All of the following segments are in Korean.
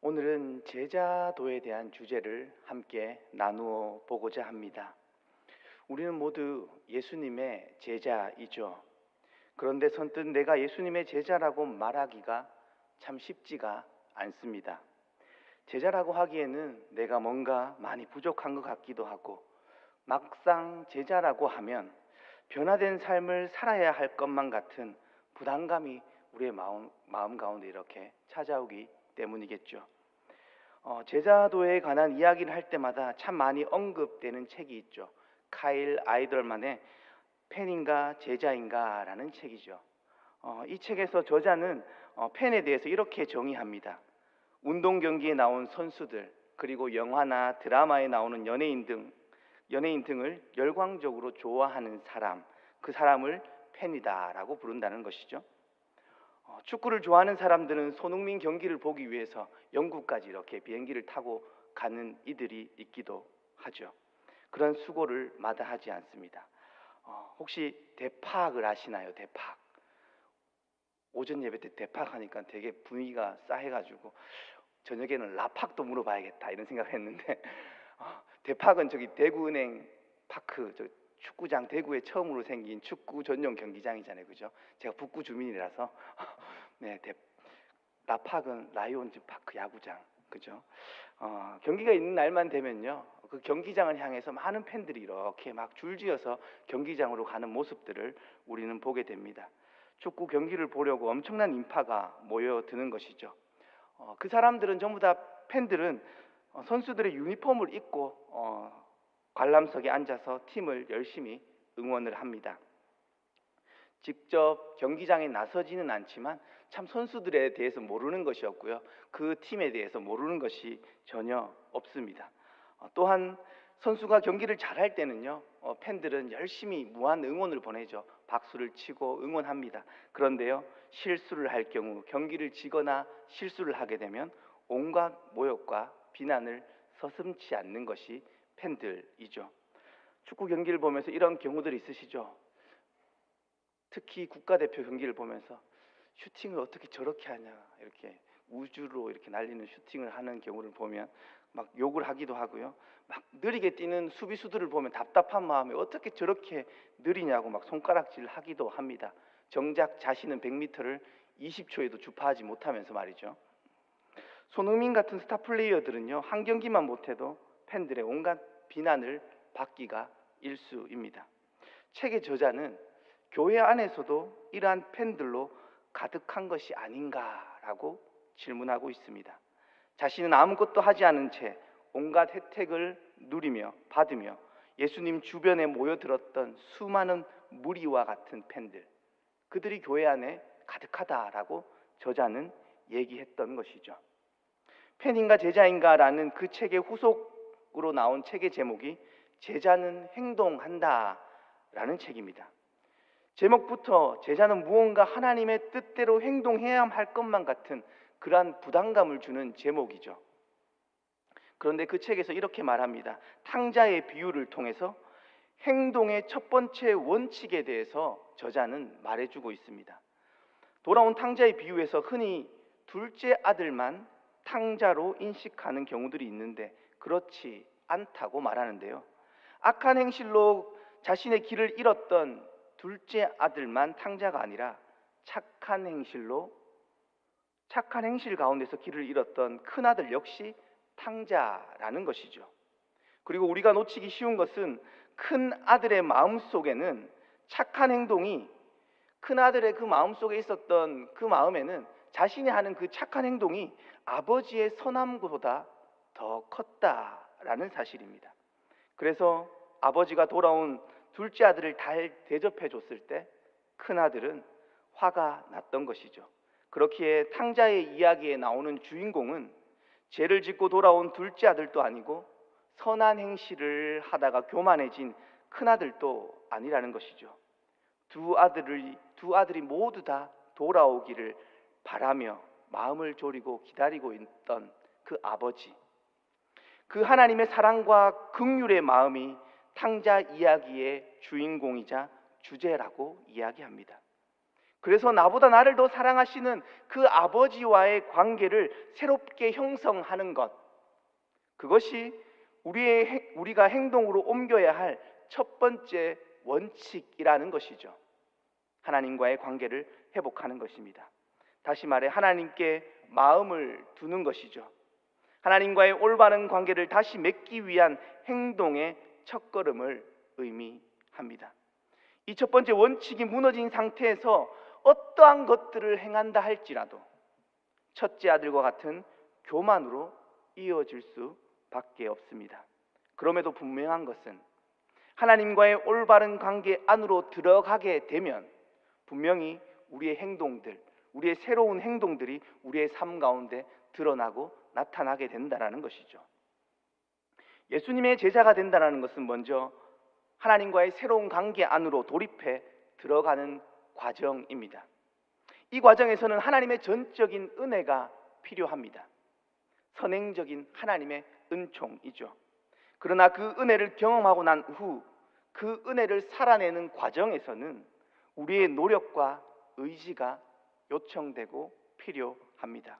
오늘은 제자도에 대한 주제를 함께 나누어 보고자 합니다. 우리는 모두 예수님의 제자이죠. 그런데 선뜻 내가 예수님의 제자라고 말하기가 참 쉽지가 않습니다. 제자라고 하기에는 내가 뭔가 많이 부족한 것 같기도 하고, 막상 제자라고 하면 변화된 삶을 살아야 할 것만 같은 부담감이 우리의 마음 가운데 이렇게 찾아오기 때문이겠죠. 제자도에 관한 이야기를 할 때마다 참 많이 언급되는 책이 있죠. 카일 아이덜만의 팬인가 제자인가 라는 책이죠. 이 책에서 저자는 팬에 대해서 이렇게 정의합니다. 운동 경기에 나온 선수들, 그리고 영화나 드라마에 나오는 연예인 등을 열광적으로 좋아하는 사람, 그 사람을 팬이다라고 부른다는 것이죠. 축구를 좋아하는 사람들은 손흥민 경기를 보기 위해서 영국까지 이렇게 비행기를 타고 가는 이들이 있기도 하죠. 그런 수고를 마다하지 않습니다. 혹시 대팍을 아시나요? 대팍. 오전 예배 때 대팍 하니까 되게 분위기가 싸해가지고 저녁에는 라팍도 물어봐야겠다 이런 생각을 했는데 대팍은 저기 대구은행 파크, 저 축구장, 대구에 처음으로 생긴 축구 전용 경기장이잖아요, 그죠? 제가 북구 주민이라서 네, 라팍은 라이온즈 파크 야구장, 그죠? 경기가 있는 날만 되면요, 그 경기장을 향해서 많은 팬들이 이렇게 막 줄지어서 경기장으로 가는 모습들을 우리는 보게 됩니다. 축구 경기를 보려고 엄청난 인파가 모여드는 것이죠. 그 사람들은 전부 다 팬들은 선수들의 유니폼을 입고 관람석에 앉아서 팀을 열심히 응원을 합니다. 직접 경기장에 나서지는 않지만 참 선수들에 대해서 모르는 것이 없고요, 그 팀에 대해서 모르는 것이 전혀 없습니다. 또한 선수가 경기를 잘할 때는요, 팬들은 열심히 무한 응원을 보내죠. 박수를 치고 응원합니다. 그런데요, 실수를 할 경우, 경기를 지거나 실수를 하게 되면 온갖 모욕과 비난을 서슴지 않는 것이 팬들이죠. 축구 경기를 보면서 이런 경우들이 있으시죠? 특히 국가대표 경기를 보면서 슈팅을 어떻게 저렇게 하냐, 이렇게 우주로 이렇게 날리는 슈팅을 하는 경우를 보면 막 욕을 하기도 하고요, 막 느리게 뛰는 수비수들을 보면 답답한 마음에 어떻게 저렇게 느리냐고 막 손가락질 하기도 합니다. 정작 자신은 100m를 20초에도 주파하지 못하면서 말이죠. 손흥민 같은 스타 플레이어들은요, 한 경기만 못해도 팬들의 온갖 비난을 받기가 일쑤입니다. 책의 저자는 교회 안에서도 이러한 팬들로 가득한 것이 아닌가라고 질문하고 있습니다. 자신은 아무것도 하지 않은 채 온갖 혜택을 누리며 받으며 예수님 주변에 모여들었던 수많은 무리와 같은 팬들, 그들이 교회 안에 가득하다라고 저자는 얘기했던 것이죠. 팬인가 제자인가라는 그 책의 후속으로 나온 책의 제목이 제자는 행동한다라는 책입니다. 제목부터 제자는 무언가 하나님의 뜻대로 행동해야 할 것만 같은 그러한 부담감을 주는 제목이죠. 그런데 그 책에서 이렇게 말합니다. 탕자의 비유를 통해서 행동의 첫 번째 원칙에 대해서 저자는 말해주고 있습니다. 돌아온 탕자의 비유에서 흔히 둘째 아들만 탕자로 인식하는 경우들이 있는데 그렇지 않다고 말하는데요, 악한 행실로 자신의 길을 잃었던 둘째 아들만 탕자가 아니라 착한 행실 가운데서 길을 잃었던 큰아들 역시 탕자라는 것이죠. 그리고 우리가 놓치기 쉬운 것은 큰아들의 마음속에는 착한 행동이, 큰아들의 그 마음속에 있었던 그 마음에는 자신이 하는 그 착한 행동이 아버지의 선함보다 더 컸다라는 사실입니다. 그래서 아버지가 돌아온 둘째 아들을 잘 대접해 줬을 때 큰아들은 화가 났던 것이죠. 그렇기에 탕자의 이야기에 나오는 주인공은 죄를 짓고 돌아온 둘째 아들도 아니고 선한 행실을 하다가 교만해진 큰아들도 아니라는 것이죠. 두 아들이 모두 다 돌아오기를 바라며 마음을 졸이고 기다리고 있던 그 아버지, 그 하나님의 사랑과 긍휼의 마음이 탕자 이야기의 주인공이자 주제라고 이야기합니다. 그래서 나보다 나를 더 사랑하시는 그 아버지와의 관계를 새롭게 형성하는 것, 그것이 우리가 행동으로 옮겨야 할 첫 번째 원칙이라는 것이죠. 하나님과의 관계를 회복하는 것입니다. 다시 말해 하나님께 마음을 두는 것이죠. 하나님과의 올바른 관계를 다시 맺기 위한 행동의 첫걸음을 의미합니다. 이 첫 번째 원칙이 무너진 상태에서 어떠한 것들을 행한다 할지라도 첫째 아들과 같은 교만으로 이어질 수밖에 없습니다. 그럼에도 분명한 것은 하나님과의 올바른 관계 안으로 들어가게 되면 분명히 우리의 행동들, 우리의 새로운 행동들이 우리의 삶 가운데 드러나고 나타나게 된다는 것이죠. 예수님의 제자가 된다는 것은 먼저 하나님과의 새로운 관계 안으로 돌입해 들어가는 과정입니다. 이 과정에서는 하나님의 전적인 은혜가 필요합니다. 선행적인 하나님의 은총이죠. 그러나 그 은혜를 경험하고 난 후 그 은혜를 살아내는 과정에서는 우리의 노력과 의지가 요청되고 필요합니다.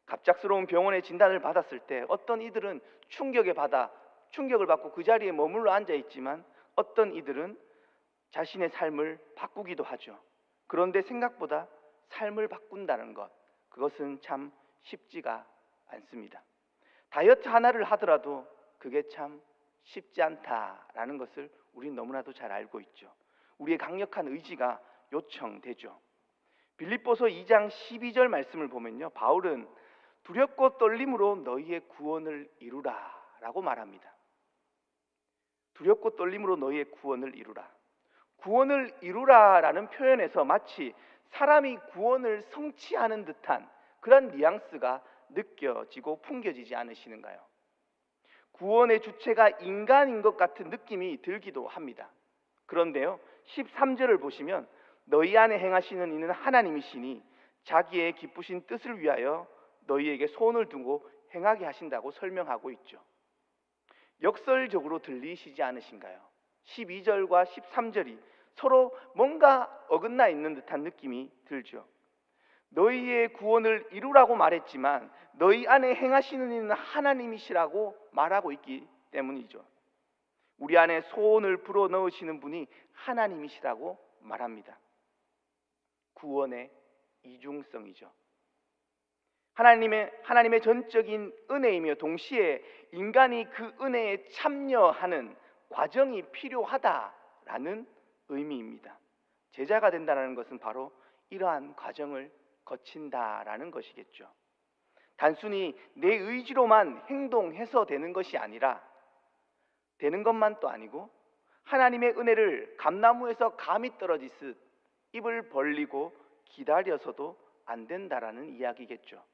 갑작스러운 병원의 진단을 받았을 때 어떤 이들은 충격을 받고 그 자리에 머물러 앉아 있지만 어떤 이들은 자신의 삶을 바꾸기도 하죠. 그런데 생각보다 삶을 바꾼다는 것, 그것은 참 쉽지가 않습니다. 다이어트 하나를 하더라도 그게 참 쉽지 않다라는 것을 우리는 너무나도 잘 알고 있죠. 우리의 강력한 의지가 요청되죠. 빌립보서 2장 12절 말씀을 보면요, 바울은 두렵고 떨림으로 너희의 구원을 이루라 라고 말합니다. 두렵고 떨림으로 너희의 구원을 이루라. 구원을 이루라 라는 표현에서 마치 사람이 구원을 성취하는 듯한 그런 뉘앙스가 느껴지고 풍겨지지 않으시는가요? 구원의 주체가 인간인 것 같은 느낌이 들기도 합니다. 그런데요, 13절을 보시면 너희 안에 행하시는 이는 하나님이시니 자기의 기쁘신 뜻을 위하여 너희에게 소원을 두고 행하게 하신다고 설명하고 있죠. 역설적으로 들리시지 않으신가요? 12절과 13절이 서로 뭔가 어긋나 있는 듯한 느낌이 들죠. 너희의 구원을 이루라고 말했지만 너희 안에 행하시는 이는 하나님이시라고 말하고 있기 때문이죠. 우리 안에 소원을 불어넣으시는 분이 하나님이시라고 말합니다. 구원의 이중성이죠. 하나님의 전적인 은혜이며 동시에 인간이 그 은혜에 참여하는 과정이 필요하다라는 의미입니다. 제자가 된다는 것은 바로 이러한 과정을 거친다라는 것이겠죠. 단순히 내 의지로만 행동해서 되는 것이 아니라 되는 것만 또 아니고 하나님의 은혜를 감나무에서 감이 떨어지듯 입을 벌리고 기다려서도 안 된다라는 이야기겠죠.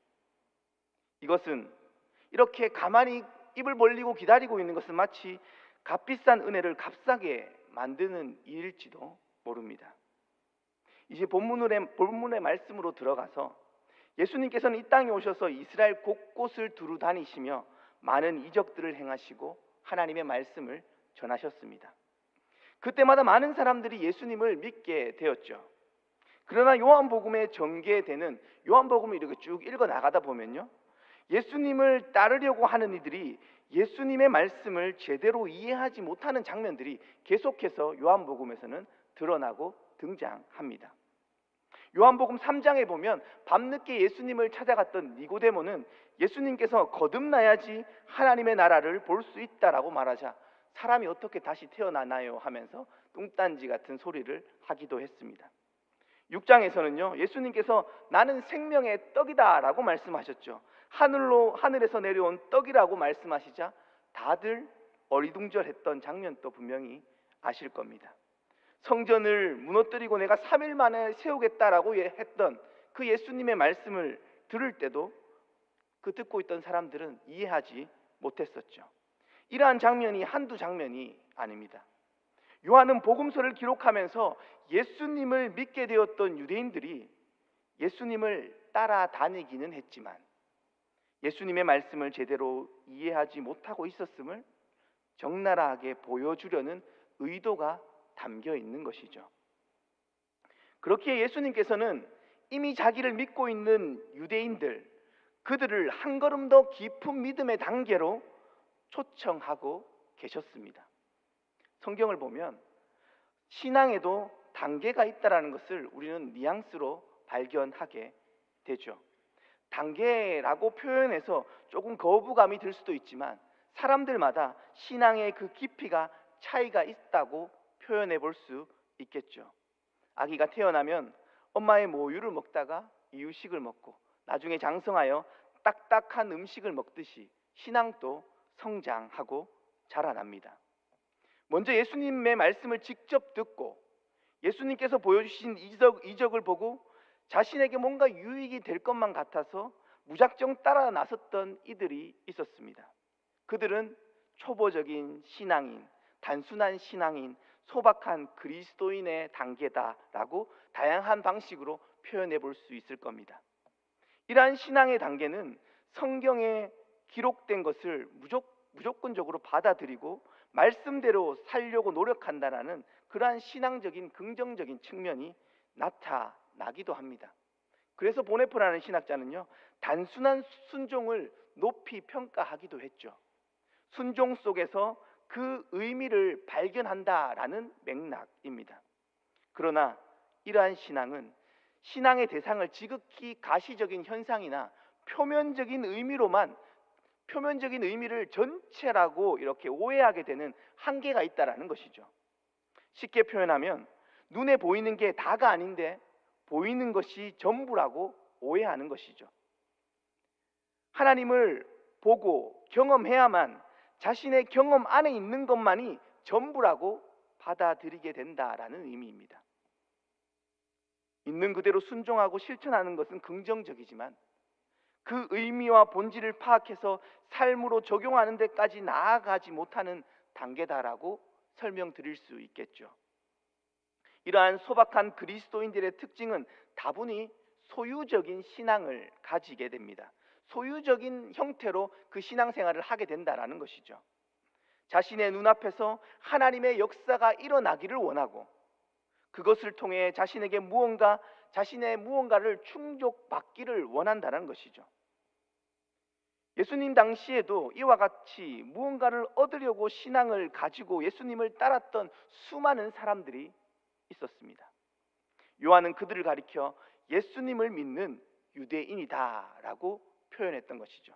이것은 이렇게 가만히 입을 벌리고 기다리고 있는 것은 마치 값비싼 은혜를 값싸게 만드는 일일지도 모릅니다. 이제 본문의 말씀으로 들어가서 예수님께서는 이 땅에 오셔서 이스라엘 곳곳을 두루 다니시며 많은 이적들을 행하시고 하나님의 말씀을 전하셨습니다. 그때마다 많은 사람들이 예수님을 믿게 되었죠. 그러나 요한복음에 전개되는 요한복음을 이렇게 쭉 읽어 나가다 보면요, 예수님을 따르려고 하는 이들이 예수님의 말씀을 제대로 이해하지 못하는 장면들이 계속해서 요한복음에서는 드러나고 등장합니다. 요한복음 3장에 보면 밤늦게 예수님을 찾아갔던 니고데모는 예수님께서 거듭나야지 하나님의 나라를 볼 수 있다라고 말하자 사람이 어떻게 다시 태어나나요 하면서 뚱딴지 같은 소리를 하기도 했습니다. 6장에서는요, 예수님께서 나는 생명의 떡이다 라고 말씀하셨죠. 하늘에서 내려온 떡이라고 말씀하시자 다들 어리둥절했던 장면도 분명히 아실 겁니다. 성전을 무너뜨리고 내가 3일 만에 세우겠다라고 했던 그 예수님의 말씀을 들을 때도 그 듣고 있던 사람들은 이해하지 못했었죠. 이러한 장면이 한두 장면이 아닙니다. 요한은 복음서를 기록하면서 예수님을 믿게 되었던 유대인들이 예수님을 따라다니기는 했지만 예수님의 말씀을 제대로 이해하지 못하고 있었음을 적나라하게 보여주려는 의도가 담겨 있는 것이죠. 그렇기에 예수님께서는 이미 자기를 믿고 있는 유대인들, 그들을 한 걸음 더 깊은 믿음의 단계로 초청하고 계셨습니다. 성경을 보면 신앙에도 단계가 있다는 것을 우리는 뉘앙스로 발견하게 되죠. 단계라고 표현해서 조금 거부감이 들 수도 있지만 사람들마다 신앙의 그 깊이가 차이가 있다고 표현해 볼 수 있겠죠. 아기가 태어나면 엄마의 모유를 먹다가 이유식을 먹고 나중에 장성하여 딱딱한 음식을 먹듯이 신앙도 성장하고 자라납니다. 먼저 예수님의 말씀을 직접 듣고 예수님께서 보여주신 이적을 보고 자신에게 뭔가 유익이 될 것만 같아서 무작정 따라 나섰던 이들이 있었습니다. 그들은 초보적인 신앙인, 단순한 신앙인, 소박한 그리스도인의 단계다라고 다양한 방식으로 표현해 볼 수 있을 겁니다. 이러한 신앙의 단계는 성경에 기록된 것을 무조건적으로 받아들이고 말씀대로 살려고 노력한다라는 그러한 신앙적인 긍정적인 측면이 나타나기도 합니다. 그래서 보네포라는 신학자는요, 단순한 순종을 높이 평가하기도 했죠. 순종 속에서 그 의미를 발견한다라는 맥락입니다. 그러나 이러한 신앙은 신앙의 대상을 지극히 가시적인 현상이나 표면적인 의미를 전체라고 이렇게 오해하게 되는 한계가 있다라는 것이죠. 쉽게 표현하면 눈에 보이는 게 다가 아닌데 보이는 것이 전부라고 오해하는 것이죠. 하나님을 보고 경험해야만 자신의 경험 안에 있는 것만이 전부라고 받아들이게 된다라는 의미입니다. 있는 그대로 순종하고 실천하는 것은 긍정적이지만 그 의미와 본질을 파악해서 삶으로 적용하는 데까지 나아가지 못하는 단계다라고 설명드릴 수 있겠죠. 이러한 소박한 그리스도인들의 특징은 다분히 소유적인 신앙을 가지게 됩니다. 소유적인 형태로 그 신앙생활을 하게 된다라는 것이죠. 자신의 눈앞에서 하나님의 역사가 일어나기를 원하고 그것을 통해 자신의 무언가를 충족받기를 원한다는 것이죠. 예수님 당시에도 이와 같이 무언가를 얻으려고 신앙을 가지고 예수님을 따랐던 수많은 사람들이 있었습니다. 요한은 그들을 가리켜 예수님을 믿는 유대인이다라고 표현했던 것이죠.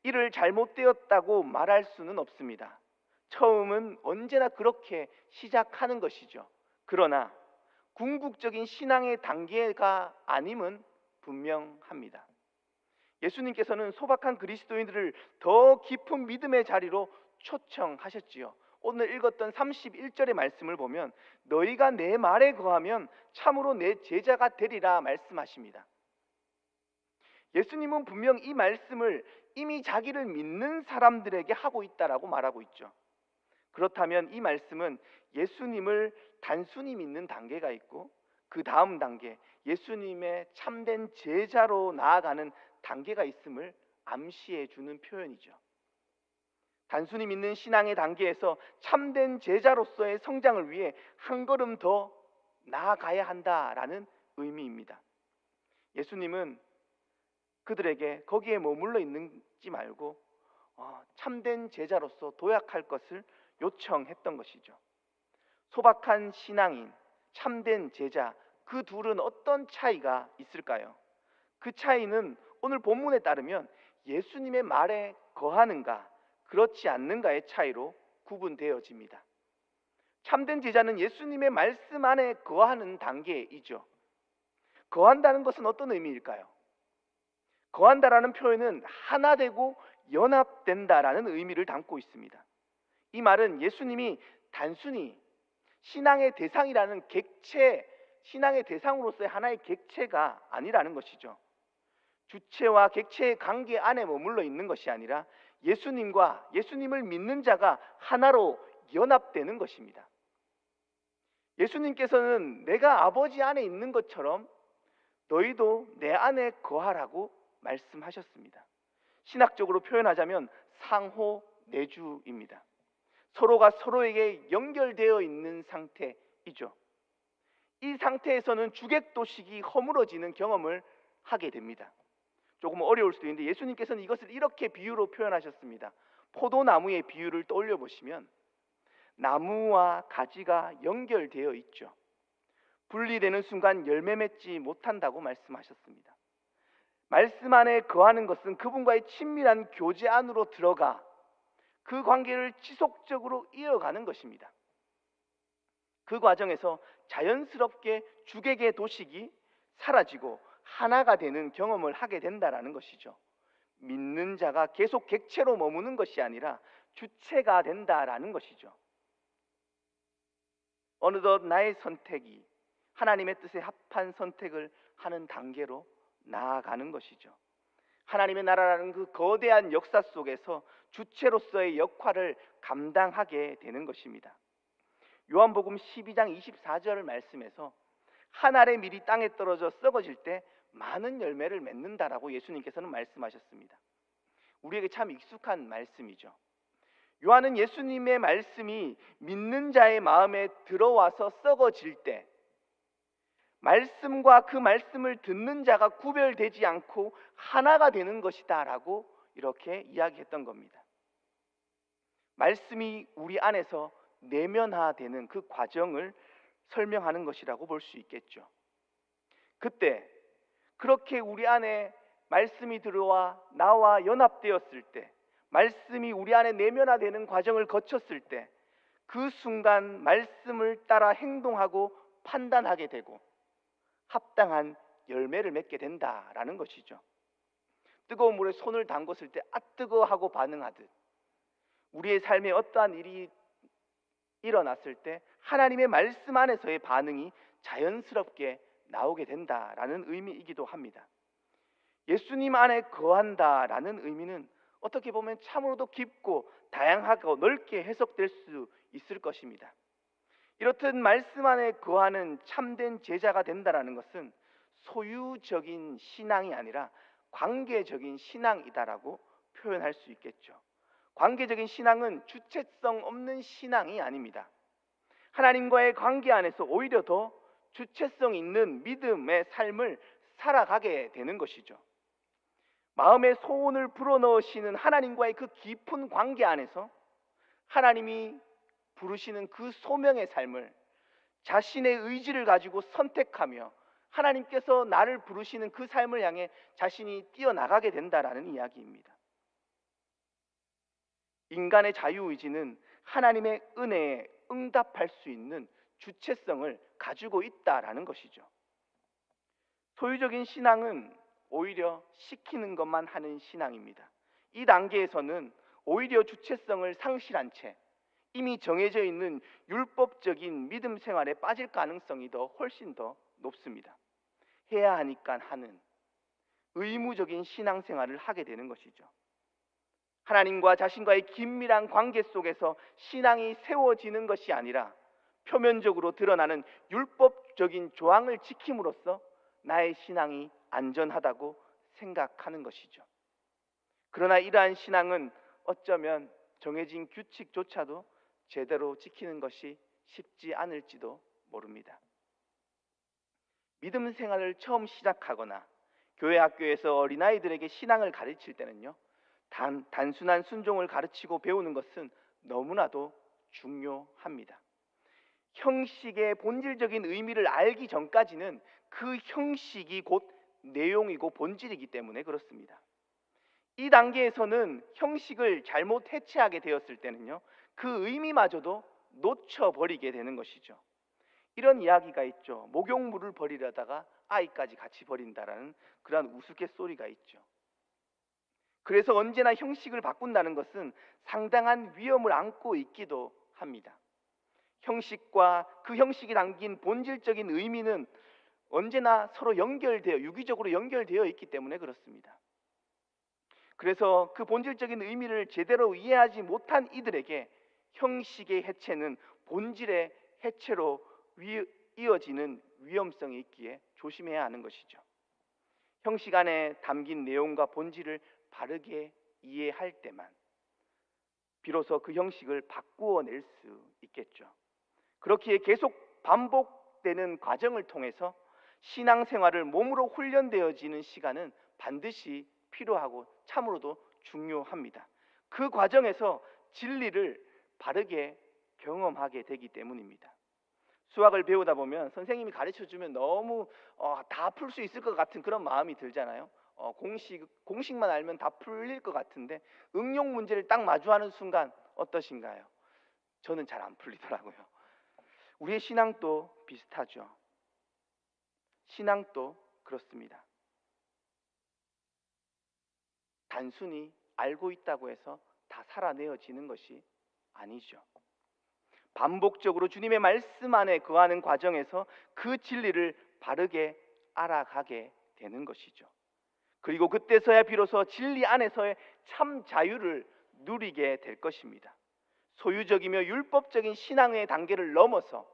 이를 잘못되었다고 말할 수는 없습니다. 처음은 언제나 그렇게 시작하는 것이죠. 그러나 궁극적인 신앙의 단계가 아님은 분명합니다. 예수님께서는 소박한 그리스도인들을 더 깊은 믿음의 자리로 초청하셨지요. 오늘 읽었던 31절의 말씀을 보면 너희가 내 말에 거하면 참으로 내 제자가 되리라 말씀하십니다. 예수님은 분명 이 말씀을 이미 자기를 믿는 사람들에게 하고 있다라고 말하고 있죠. 그렇다면 이 말씀은 예수님을 단순히 믿는 단계가 있고 그 다음 단계, 예수님의 참된 제자로 나아가는 단계가 있음을 암시해 주는 표현이죠. 단순히 믿는 신앙의 단계에서 참된 제자로서의 성장을 위해 한 걸음 더 나아가야 한다라는 의미입니다. 예수님은 그들에게 거기에 머물러 있지 말고 참된 제자로서 도약할 것을 요청했던 것이죠. 소박한 신앙인, 참된 제자, 그 둘은 어떤 차이가 있을까요? 그 차이는 오늘 본문에 따르면 예수님의 말에 거하는가 그렇지 않는가의 차이로 구분되어집니다. 참된 제자는 예수님의 말씀 안에 거하는 단계이죠. 거한다는 것은 어떤 의미일까요? 거한다라는 표현은 하나 되고 연합된다라는 의미를 담고 있습니다. 이 말은 예수님이 단순히 신앙의 대상이라는 신앙의 대상으로서의 하나의 객체가 아니라는 것이죠. 주체와 객체의 관계 안에 머물러 있는 것이 아니라 예수님과 예수님을 믿는 자가 하나로 연합되는 것입니다. 예수님께서는 내가 아버지 안에 있는 것처럼 너희도 내 안에 거하라고 말씀하셨습니다. 신학적으로 표현하자면 상호 내주입니다. 서로가 서로에게 연결되어 있는 상태이죠. 이 상태에서는 주객도식이 허물어지는 경험을 하게 됩니다. 조금 어려울 수도 있는데 예수님께서는 이것을 이렇게 비유로 표현하셨습니다. 포도나무의 비유를 떠올려 보시면 나무와 가지가 연결되어 있죠. 분리되는 순간 열매 맺지 못한다고 말씀하셨습니다. 말씀 안에 거하는 것은 그분과의 친밀한 교제 안으로 들어가 그 관계를 지속적으로 이어가는 것입니다. 그 과정에서 자연스럽게 주객의 도식이 사라지고 하나가 되는 경험을 하게 된다라는 것이죠. 믿는 자가 계속 객체로 머무는 것이 아니라 주체가 된다라는 것이죠. 어느덧 나의 선택이 하나님의 뜻에 합한 선택을 하는 단계로 나아가는 것이죠. 하나님의 나라라는 그 거대한 역사 속에서 주체로서의 역할을 감당하게 되는 것입니다. 요한복음 12장 24절 말씀에서 한 알의 밀이 땅에 떨어져 썩어질 때 많은 열매를 맺는다라고 예수님께서는 말씀하셨습니다. 우리에게 참 익숙한 말씀이죠. 요한은 예수님의 말씀이 믿는 자의 마음에 들어와서 썩어질 때 말씀과 그 말씀을 듣는 자가 구별되지 않고 하나가 되는 것이다 라고 이렇게 이야기했던 겁니다. 말씀이 우리 안에서 내면화되는 그 과정을 설명하는 것이라고 볼 수 있겠죠. 그때 그렇게 우리 안에 말씀이 들어와 나와 연합되었을 때, 말씀이 우리 안에 내면화되는 과정을 거쳤을 때 그 순간 말씀을 따라 행동하고 판단하게 되고 합당한 열매를 맺게 된다라는 것이죠. 뜨거운 물에 손을 담궜을 때 뜨거워 하고 반응하듯 우리의 삶에 어떠한 일이 일어났을 때 하나님의 말씀 안에서의 반응이 자연스럽게 나오게 된다라는 의미이기도 합니다. 예수님 안에 거한다라는 의미는 어떻게 보면 참으로도 깊고 다양하고 넓게 해석될 수 있을 것입니다. 이렇듯 말씀 안에 거하는 참된 제자가 된다라는 것은 소유적인 신앙이 아니라 관계적인 신앙이다라고 표현할 수 있겠죠. 관계적인 신앙은 주체성 없는 신앙이 아닙니다. 하나님과의 관계 안에서 오히려 더 주체성 있는 믿음의 삶을 살아가게 되는 것이죠. 마음의 소원을 불어넣으시는 하나님과의 그 깊은 관계 안에서 하나님이 부르시는 그 소명의 삶을 자신의 의지를 가지고 선택하며 하나님께서 나를 부르시는 그 삶을 향해 자신이 뛰어나가게 된다라는 이야기입니다. 인간의 자유의지는 하나님의 은혜에 응답할 수 있는 주체성을 가지고 있다라는 것이죠. 소유적인 신앙은 오히려 시키는 것만 하는 신앙입니다. 이 단계에서는 오히려 주체성을 상실한 채 이미 정해져 있는 율법적인 믿음 생활에 빠질 가능성이 훨씬 더 높습니다. 해야 하니까 하는 의무적인 신앙생활을 하게 되는 것이죠. 하나님과 자신과의 긴밀한 관계 속에서 신앙이 세워지는 것이 아니라 표면적으로 드러나는 율법적인 조항을 지킴으로써 나의 신앙이 안전하다고 생각하는 것이죠. 그러나 이러한 신앙은 어쩌면 정해진 규칙조차도 제대로 지키는 것이 쉽지 않을지도 모릅니다. 믿음 생활을 처음 시작하거나 교회 학교에서 어린아이들에게 신앙을 가르칠 때는요, 단순한 순종을 가르치고 배우는 것은 너무나도 중요합니다. 형식의 본질적인 의미를 알기 전까지는 그 형식이 곧 내용이고 본질이기 때문에 그렇습니다. 이 단계에서는 형식을 잘못 해체하게 되었을 때는요, 그 의미마저도 놓쳐버리게 되는 것이죠. 이런 이야기가 있죠. 목욕물을 버리려다가 아이까지 같이 버린다라는 그러한 우스갯소리가 있죠. 그래서 언제나 형식을 바꾼다는 것은 상당한 위험을 안고 있기도 합니다. 형식과 그 형식이 담긴 본질적인 의미는 언제나 서로 유기적으로 연결되어 있기 때문에 그렇습니다. 그래서 그 본질적인 의미를 제대로 이해하지 못한 이들에게 형식의 해체는 본질의 해체로 이어지는 위험성이 있기에 조심해야 하는 것이죠. 형식 안에 담긴 내용과 본질을 바르게 이해할 때만 비로소 그 형식을 바꾸어낼 수 있겠죠. 그렇기에 계속 계속되는 과정을 통해서 신앙생활을 몸으로 훈련되어지는 시간은 반드시 필요하고 참으로도 중요합니다. 그 과정에서 진리를 바르게 경험하게 되기 때문입니다. 수학을 배우다 보면 선생님이 가르쳐주면 너무 다 풀 수 있을 것 같은 그런 마음이 들잖아요. 공식만 알면 다 풀릴 것 같은데 응용 문제를 딱 마주하는 순간 어떠신가요? 저는 잘 안 풀리더라고요. 우리의 신앙도 비슷하죠. 신앙도 그렇습니다. 단순히 알고 있다고 해서 다 살아내어지는 것이 아니죠. 반복적으로 주님의 말씀 안에 거하는 과정에서 그 진리를 바르게 알아가게 되는 것이죠. 그리고 그때서야 비로소 진리 안에서의 참 자유를 누리게 될 것입니다. 소유적이며 율법적인 신앙의 단계를 넘어서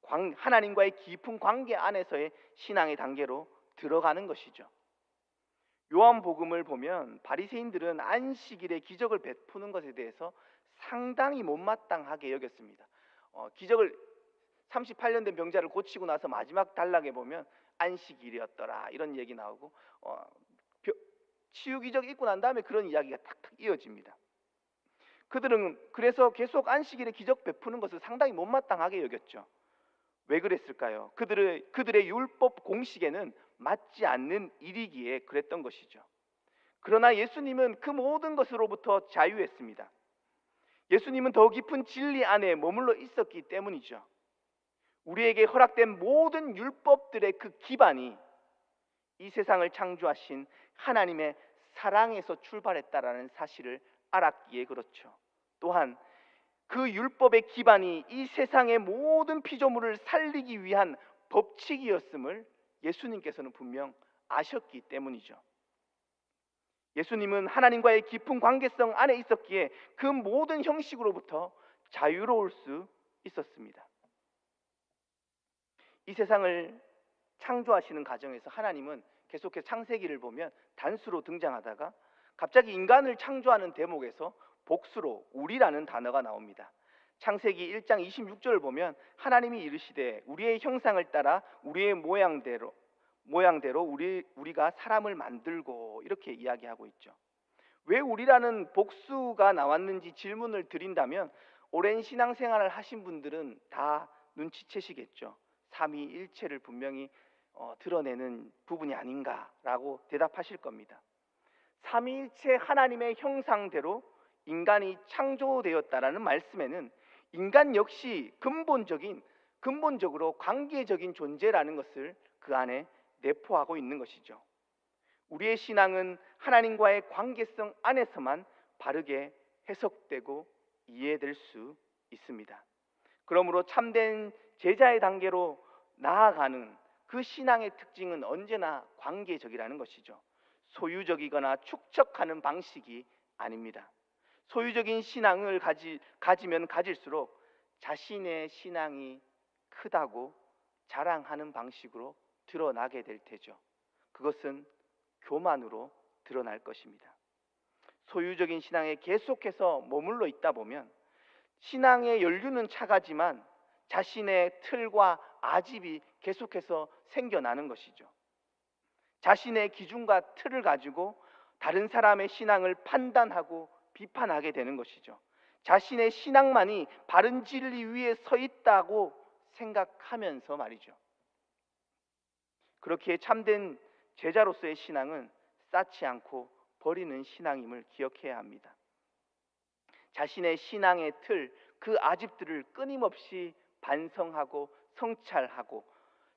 하나님과의 깊은 관계 안에서의 신앙의 단계로 들어가는 것이죠. 요한복음을 보면 바리새인들은 안식일에 기적을 베푸는 것에 대해서 상당히 못마땅하게 여겼습니다. 기적을 38년 된 병자를 고치고 나서 마지막 단락에 보면 안식일이었더라 이런 얘기 나오고 치유 기적 있고 난 다음에 그런 이야기가 탁탁 이어집니다. 그들은 그래서 계속 안식일에 기적 베푸는 것을 상당히 못마땅하게 여겼죠. 왜 그랬을까요? 그들의 율법 공식에는 맞지 않는 일이기에 그랬던 것이죠. 그러나 예수님은 그 모든 것으로부터 자유했습니다. 예수님은 더 깊은 진리 안에 머물러 있었기 때문이죠. 우리에게 허락된 모든 율법들의 그 기반이 이 세상을 창조하신 하나님의 사랑에서 출발했다라는 사실을 알았기에 그렇죠. 또한 그 율법의 기반이 이 세상의 모든 피조물을 살리기 위한 법칙이었음을 예수님께서는 분명 아셨기 때문이죠. 예수님은 하나님과의 깊은 관계성 안에 있었기에 그 모든 형식으로부터 자유로울 수 있었습니다. 이 세상을 창조하시는 과정에서 하나님은 계속해서 창세기를 보면 단수로 등장하다가 갑자기 인간을 창조하는 대목에서 복수로 우리라는 단어가 나옵니다. 창세기 1장 26절을 보면 하나님이 이르시되 우리의 형상을 따라 우리의 모양대로 우리가 사람을 만들고 이렇게 이야기하고 있죠. 왜 우리라는 복수가 나왔는지 질문을 드린다면 오랜 신앙생활을 하신 분들은 다 눈치채시겠죠. 삼위일체를 분명히 드러내는 부분이 아닌가라고 대답하실 겁니다. 삼위일체 하나님의 형상대로 인간이 창조되었다라는 말씀에는 인간 역시 근본적으로 관계적인 존재라는 것을 그 안에 내포하고 있는 것이죠. 우리의 신앙은 하나님과의 관계성 안에서만 바르게 해석되고 이해될 수 있습니다. 그러므로 참된 제자의 단계로 나아가는 그 신앙의 특징은 언제나 관계적이라는 것이죠. 소유적이거나 축적하는 방식이 아닙니다. 소유적인 신앙을 가지면 가질수록 자신의 신앙이 크다고 자랑하는 방식으로 드러나게 될 테죠. 그것은 교만으로 드러날 것입니다. 소유적인 신앙에 계속해서 머물러 있다 보면 신앙의 연륜은 차가지만 자신의 틀과 아집이 계속해서 생겨나는 것이죠. 자신의 기준과 틀을 가지고 다른 사람의 신앙을 판단하고 비판하게 되는 것이죠. 자신의 신앙만이 바른 진리 위에 서 있다고 생각하면서 말이죠. 그렇게 참된 제자로서의 신앙은 쌓지 않고 버리는 신앙임을 기억해야 합니다. 자신의 신앙의 틀, 그 아집들을 끊임없이 반성하고 성찰하고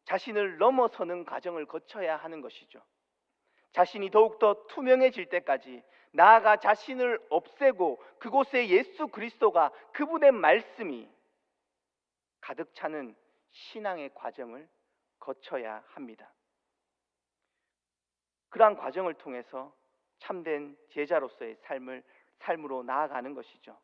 자신을 넘어서는 과정을 거쳐야 하는 것이죠. 자신이 더욱더 투명해질 때까지 나아가 자신을 없애고 그곳에 예수 그리스도가 그분의 말씀이 가득 차는 신앙의 과정을 거쳐야 합니다. 그러한 과정을 통해서 참된 제자로서의 삶으로 나아가는 것이죠.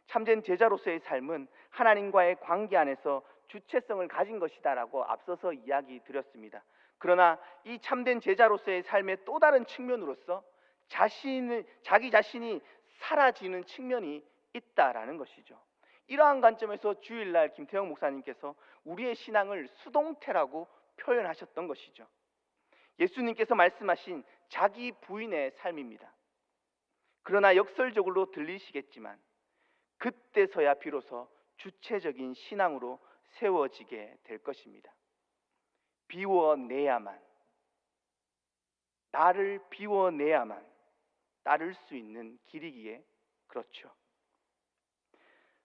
참된 제자로서의 삶은 하나님과의 관계 안에서 주체성을 가진 것이다라고 앞서서 이야기 드렸습니다. 그러나 이 참된 제자로서의 삶의 또 다른 측면으로서 자기 자신이 사라지는 측면이 있다라는 것이죠. 이러한 관점에서 주일날 김태형 목사님께서 우리의 신앙을 수동태라고 표현하셨던 것이죠. 예수님께서 말씀하신 자기 부인의 삶입니다. 그러나 역설적으로 들리시겠지만 그때서야 비로소 주체적인 신앙으로 세워지게 될 것입니다. 비워내야만, 나를 비워내야만 따를 수 있는 길이기에 그렇죠.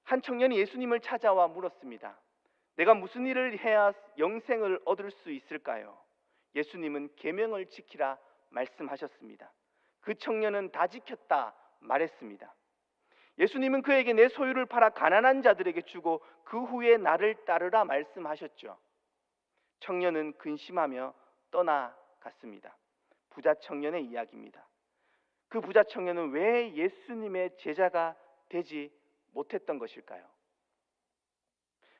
한 청년이 예수님을 찾아와 물었습니다. 내가 무슨 일을 해야 영생을 얻을 수 있을까요? 예수님은 계명을 지키라 말씀하셨습니다. 그 청년은 다 지켰다 말했습니다. 예수님은 그에게 내 소유를 팔아 가난한 자들에게 주고 그 후에 나를 따르라 말씀하셨죠. 청년은 근심하며 떠나갔습니다. 부자 청년의 이야기입니다. 그 부자 청년은 왜 예수님의 제자가 되지 못했던 것일까요?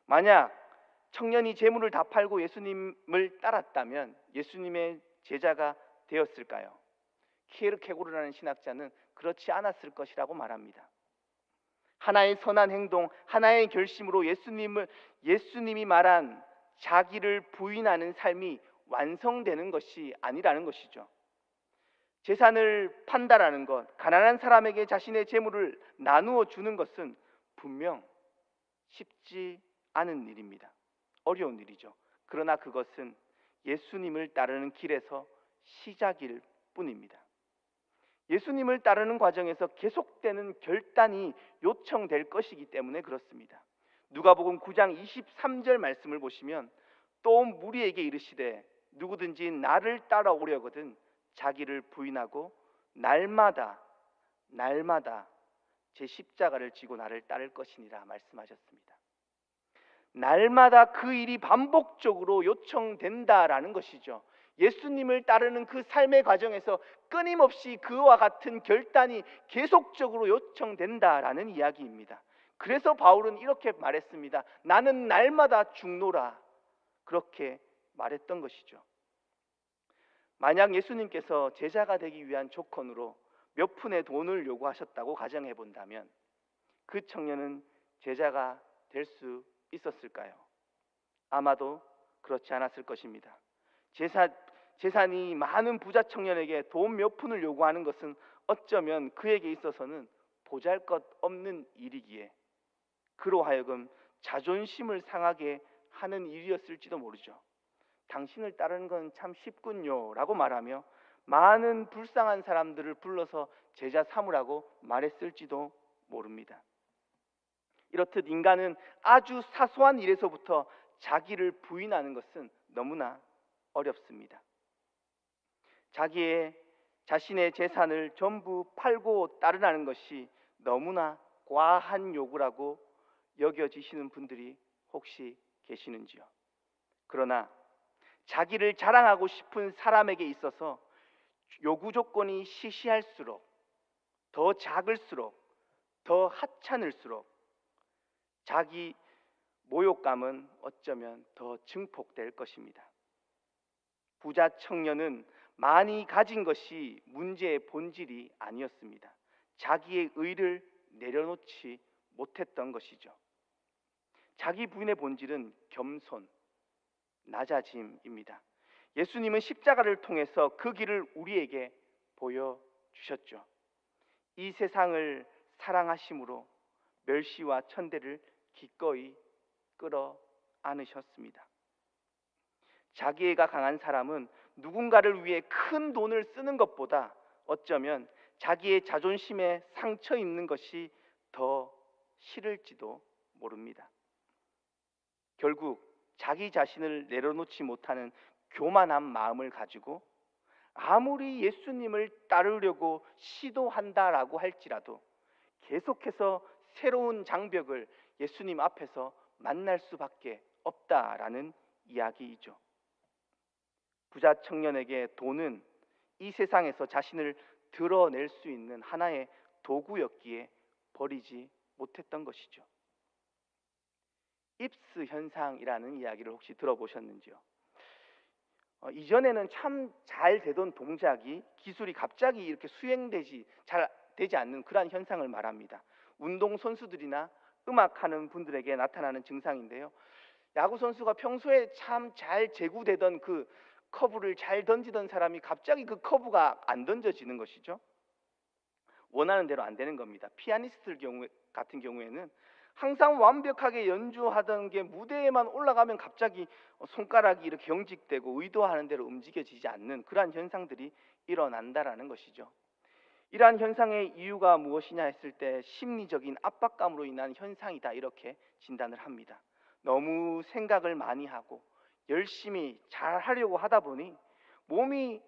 만약 청년이 재물을 다 팔고 예수님을 따랐다면 예수님의 제자가 되었을까요? 키에르케고르라는 신학자는 그렇지 않았을 것이라고 말합니다. 하나의 선한 행동, 하나의 결심으로 예수님이 말한 자기를 부인하는 삶이 완성되는 것이 아니라는 것이죠. 재산을 판다라는 것, 가난한 사람에게 자신의 재물을 나누어 주는 것은 분명 쉽지 않은 일입니다. 어려운 일이죠. 그러나 그것은 예수님을 따르는 길에서 시작일 뿐입니다. 예수님을 따르는 과정에서 계속되는 결단이 요청될 것이기 때문에 그렇습니다. 누가복음 9장 23절 말씀을 보시면 또 무리에게 이르시되 누구든지 나를 따라오려거든 자기를 부인하고 날마다 제 십자가를 지고 나를 따를 것이니라 말씀하셨습니다. 날마다 그 일이 반복적으로 요청된다라는 것이죠. 예수님을 따르는 그 삶의 과정에서 끊임없이 그와 같은 결단이 계속적으로 요청된다라는 이야기입니다. 그래서 바울은 이렇게 말했습니다. 나는 날마다 죽노라. 그렇게 말했던 것이죠. 만약 예수님께서 제자가 되기 위한 조건으로 몇 푼의 돈을 요구하셨다고 가정해 본다면 그 청년은 제자가 될 수 있었을까요? 아마도 그렇지 않았을 것입니다. 재산이 많은 부자 청년에게 돈 몇 푼을 요구하는 것은 어쩌면 그에게 있어서는 보잘것없는 일이기에 그로 하여금 자존심을 상하게 하는 일이었을지도 모르죠. 당신을 따르는 건 참 쉽군요 라고 말하며 많은 불쌍한 사람들을 불러서 제자 삼으라고 말했을지도 모릅니다. 이렇듯 인간은 아주 사소한 일에서부터 자기를 부인하는 것은 너무나 어렵습니다. 자신의 재산을 전부 팔고 따르라는 것이 너무나 과한 요구라고 여겨지시는 분들이 혹시 계시는지요? 그러나 자기를 자랑하고 싶은 사람에게 있어서 요구 조건이 시시할수록 더 작을수록 더 하찮을수록 자기 모욕감은 어쩌면 더 증폭될 것입니다. 부자 청년은 많이 가진 것이 문제의 본질이 아니었습니다. 자기의 의를 내려놓지 못했던 것이죠. 자기 부인의 본질은 겸손, 낮아짐입니다. 예수님은 십자가를 통해서 그 길을 우리에게 보여주셨죠. 이 세상을 사랑하심으로 멸시와 천대를 기꺼이 끌어 안으셨습니다. 자기애가 강한 사람은 누군가를 위해 큰 돈을 쓰는 것보다 어쩌면 자기의 자존심에 상처 입는 것이 더 싫을지도 모릅니다. 결국 자기 자신을 내려놓지 못하는 교만한 마음을 가지고 아무리 예수님을 따르려고 시도한다라고 할지라도 계속해서 새로운 장벽을 예수님 앞에서 만날 수밖에 없다라는 이야기이죠. 부자 청년에게 돈은 이 세상에서 자신을 드러낼 수 있는 하나의 도구였기에 버리지 못했던 것이죠. 입스 현상이라는 이야기를 혹시 들어보셨는지요? 이전에는 참 잘 되던 동작이 기술이 갑자기 이렇게 잘 되지 않는 그러한 현상을 말합니다. 운동 선수들이나 음악하는 분들에게 나타나는 증상인데요. 야구 선수가 평소에 참 잘 제구되던 그 커브를 잘 던지던 사람이 갑자기 그 커브가 안 던져지는 것이죠. 원하는 대로 안 되는 겁니다. 피아니스트 같은 경우에는 항상 완벽하게 연주하던 게 무대에만 올라가면 갑자기 손가락이 이렇게 경직되고 의도하는 대로 움직여지지 않는 그러한 현상들이 일어난다라는 것이죠. 이러한 현상의 이유가 무엇이냐 했을 때 심리적인 압박감으로 인한 현상이다 이렇게 진단을 합니다. 너무 생각을 많이 하고 열심히 잘 하려고 하다 보니 몸이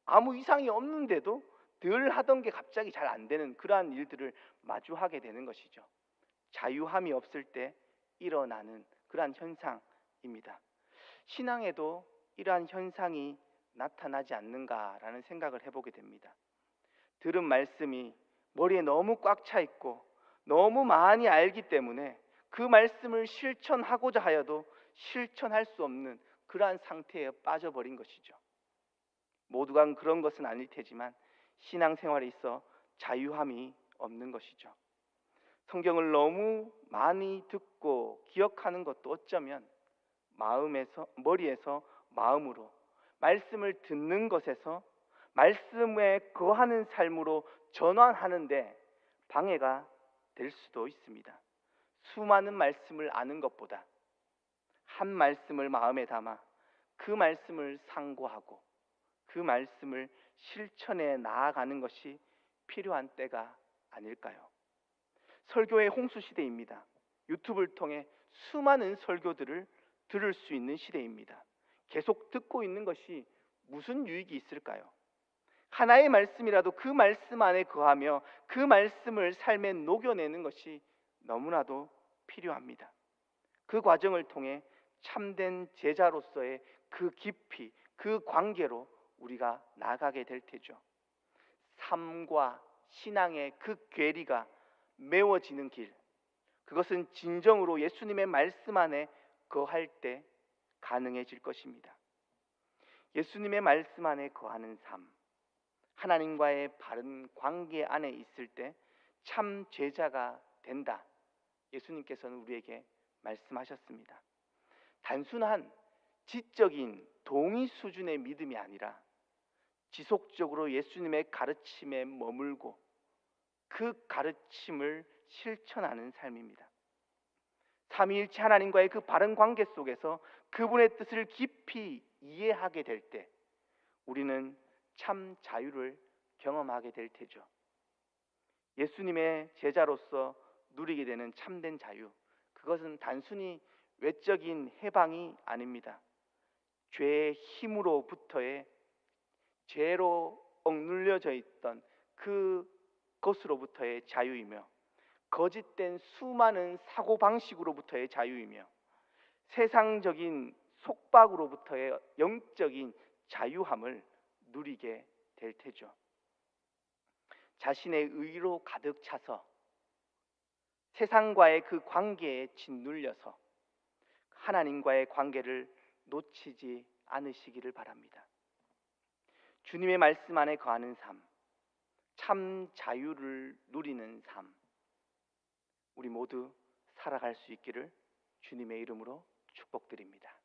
아무 이상이 없는데도 늘 하던 게 갑자기 잘 안 되는 그러한 일들을 마주하게 되는 것이죠. 자유함이 없을 때 일어나는 그러한 현상입니다. 신앙에도 이러한 현상이 나타나지 않는가라는 생각을 해보게 됩니다. 들은 말씀이 머리에 너무 꽉 차 있고 너무 많이 알기 때문에 그 말씀을 실천하고자 하여도 실천할 수 없는 그러한 상태에 빠져버린 것이죠. 모두가 그런 것은 아닐 테지만 신앙생활에 있어 자유함이 없는 것이죠. 성경을 너무 많이 듣고 기억하는 것도 어쩌면 머리에서 마음으로 말씀을 듣는 것에서 말씀에 거하는 삶으로 전환하는데 방해가 될 수도 있습니다. 수많은 말씀을 아는 것보다 한 말씀을 마음에 담아 그 말씀을 상고하고 그 말씀을 실천해 나아가는 것이 필요한 때가 아닐까요? 설교의 홍수 시대입니다. 유튜브를 통해 수많은 설교들을 들을 수 있는 시대입니다. 계속 듣고 있는 것이 무슨 유익이 있을까요? 하나의 말씀이라도 그 말씀 안에 거하며 그 말씀을 삶에 녹여내는 것이 너무나도 필요합니다. 그 과정을 통해 참된 제자로서의 그 깊이, 그 관계로 우리가 나가게 될 테죠. 삶과 신앙의 그 괴리가 메워지는 길, 그것은 진정으로 예수님의 말씀 안에 거할 때 가능해질 것입니다. 예수님의 말씀 안에 거하는 삶, 하나님과의 바른 관계 안에 있을 때 참 제자가 된다. 예수님께서는 우리에게 말씀하셨습니다. 단순한 지적인 동의 수준의 믿음이 아니라 지속적으로 예수님의 가르침에 머물고 그 가르침을 실천하는 삶입니다. 삼위일체 하나님과의 그 바른 관계 속에서 그분의 뜻을 깊이 이해하게 될 때 우리는 참 자유를 경험하게 될 테죠. 예수님의 제자로서 누리게 되는 참된 자유, 그것은 단순히 외적인 해방이 아닙니다. 죄의 힘으로부터의 죄로 억눌려져 있던 그것으로부터의 자유이며 거짓된 수많은 사고방식으로부터의 자유이며 세상적인 속박으로부터의 영적인 자유함을 누리게 될 테죠. 자신의 의로 가득 차서 세상과의 그 관계에 짓눌려서 하나님과의 관계를 놓치지 않으시기를 바랍니다. 주님의 말씀 안에 거하는 삶, 참 자유를 누리는 삶, 우리 모두 살아갈 수 있기를 주님의 이름으로 축복드립니다.